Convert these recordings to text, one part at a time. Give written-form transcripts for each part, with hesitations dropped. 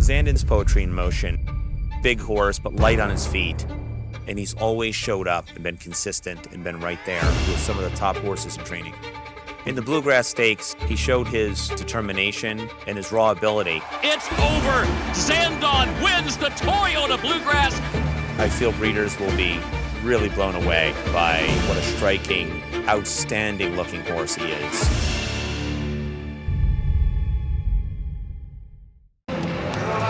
Zandon's poetry in motion. Big horse, but light on his feet. And he's always showed up and been consistent and been right there with some of the top horses in training. In the Bluegrass Stakes, he showed his determination and his raw ability. It's over! Zandon wins the Toyota Bluegrass! I feel breeders will be really blown away by what a striking, outstanding looking horse he is.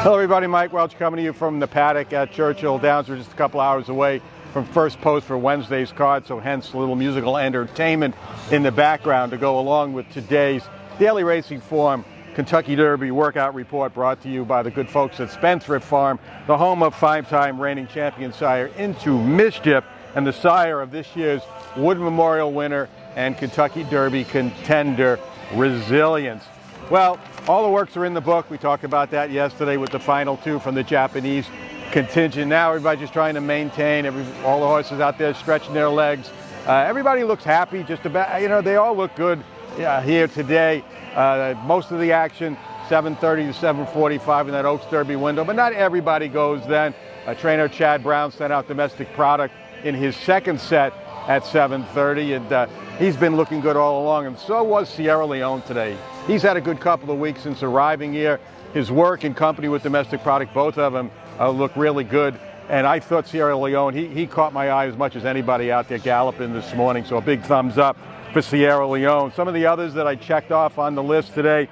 Hello everybody, Mike Welch coming to you from the paddock at Churchill Downs. We're just a couple hours away from first post for Wednesday's card, so hence a little musical entertainment in the background to go along with today's Daily Racing Form Kentucky Derby workout report, brought to you by the good folks at Spendthrift Farm, the home of five-time reigning champion sire Into Mischief and the sire of this year's Wood Memorial winner and Kentucky Derby contender, Resilience. Well, all the works are in the book. We talked about that yesterday with the final two from the Japanese contingent. Now everybody's just trying to maintain, all the horses out there stretching their legs. Everybody looks happy, just about, they all look good here today. Most of the action, 7:30 to 7:45 in that Oaks Derby window, but not everybody goes then. Trainer Chad Brown sent out Domestic Product in his second set at 7:30, and he's been looking good all along, and so was Sierra Leone today. He's had a good couple of weeks since arriving here. His work in company with Domestic Product, both of them look really good. And I thought Sierra Leone, he caught my eye as much as anybody out there galloping this morning. So a big thumbs up for Sierra Leone. Some of the others that I checked off on the list today,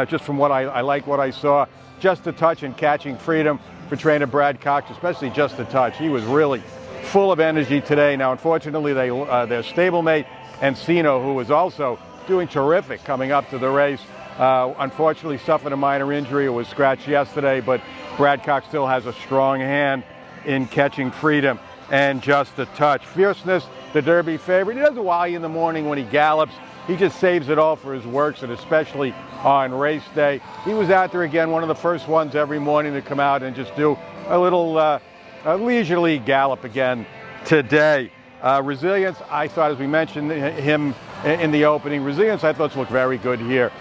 just from what I like what I saw, Just a Touch and Catching Freedom for trainer Brad Cox, especially Just a Touch. He was really full of energy today. Now, unfortunately, their stablemate, Encino, who was also doing terrific coming up to the race, unfortunately suffered a minor injury. It was scratched yesterday, but Brad Cox still has a strong hand in Catching Freedom and Just a Touch. Fierceness, the Derby favorite. He doesn't wow you in the morning when he gallops. He just saves it all for his works, and especially on race day. He was out there again, one of the first ones every morning to come out and just do a little leisurely gallop again today. Resilience, I thought, as we mentioned him in the opening, Resilience I thought looked very good here.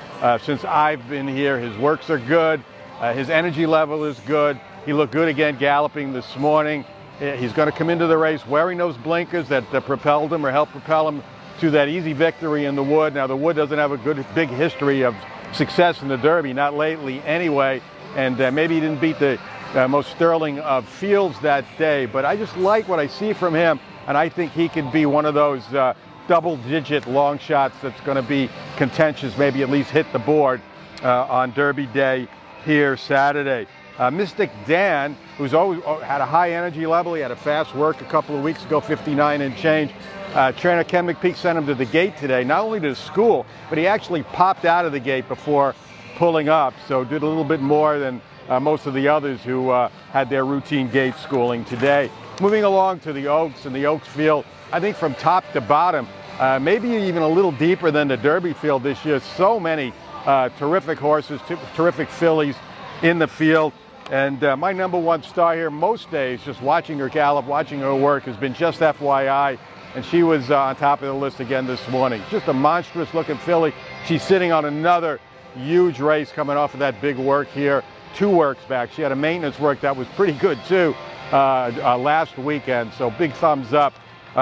Since I've been here, his works are good. His energy level is good. He looked good again galloping this morning. He's going to come into the race wearing those blinkers that propelled him or helped propel him to that easy victory in the Wood. Now, the Wood doesn't have a good big history of success in the Derby, not lately anyway, and maybe he didn't beat the most sterling of fields that day, but I just like what I see from him, and I think he could be one of those double-digit long shots that's going to be contentious, maybe at least hit the board on Derby Day here Saturday. Mystic Dan, who's always had a high energy level, he had a fast work a couple of weeks ago, 59 and change. Trainer Ken McPeak sent him to the gate today, not only to the school, but he actually popped out of the gate before pulling up, so did a little bit more than most of the others who had their routine gate schooling today. Moving along to the Oaks and the Oaks field, I think from top to bottom, maybe even a little deeper than the Derby field this year. So many terrific horses, terrific fillies in the field. And my number one star here most days, just watching her gallop, watching her work, has been Just FYI. And she was on top of the list again this morning. Just a monstrous looking filly. She's sitting on another huge race coming off of that big work here. 2 works back. She had a maintenance work that was pretty good too last weekend. So big thumbs up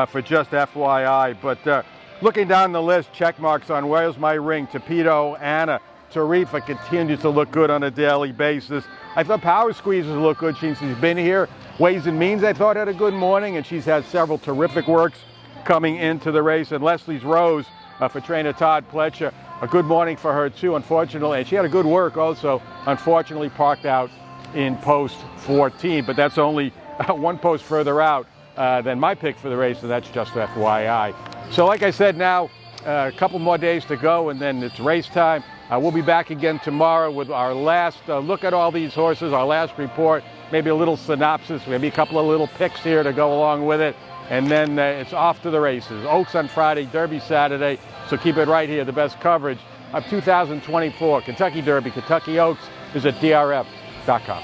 for Just FYI. But looking down the list, check marks on Where's My Ring, Torpedo, Anna. Tarifa continues to look good on a daily basis. I thought Power Squeezes look good since she's been here. Ways and Means, I thought, had a good morning, and she's had several terrific works coming into the race. And Leslie's Rose for trainer Todd Pletcher, a good morning for her too, unfortunately. And she had a good work also, unfortunately parked out in post 14. But that's only one post further out than my pick for the race, and that's Just FYI. So like I said, now a couple more days to go, and then it's race time. We'll be back again tomorrow with our last look at all these horses, our last report, maybe a little synopsis, maybe a couple of little picks here to go along with it. And then it's off to the races. Oaks on Friday, Derby Saturday. So keep it right here. The best coverage of 2024 Kentucky Derby, Kentucky Oaks is at DRF.com.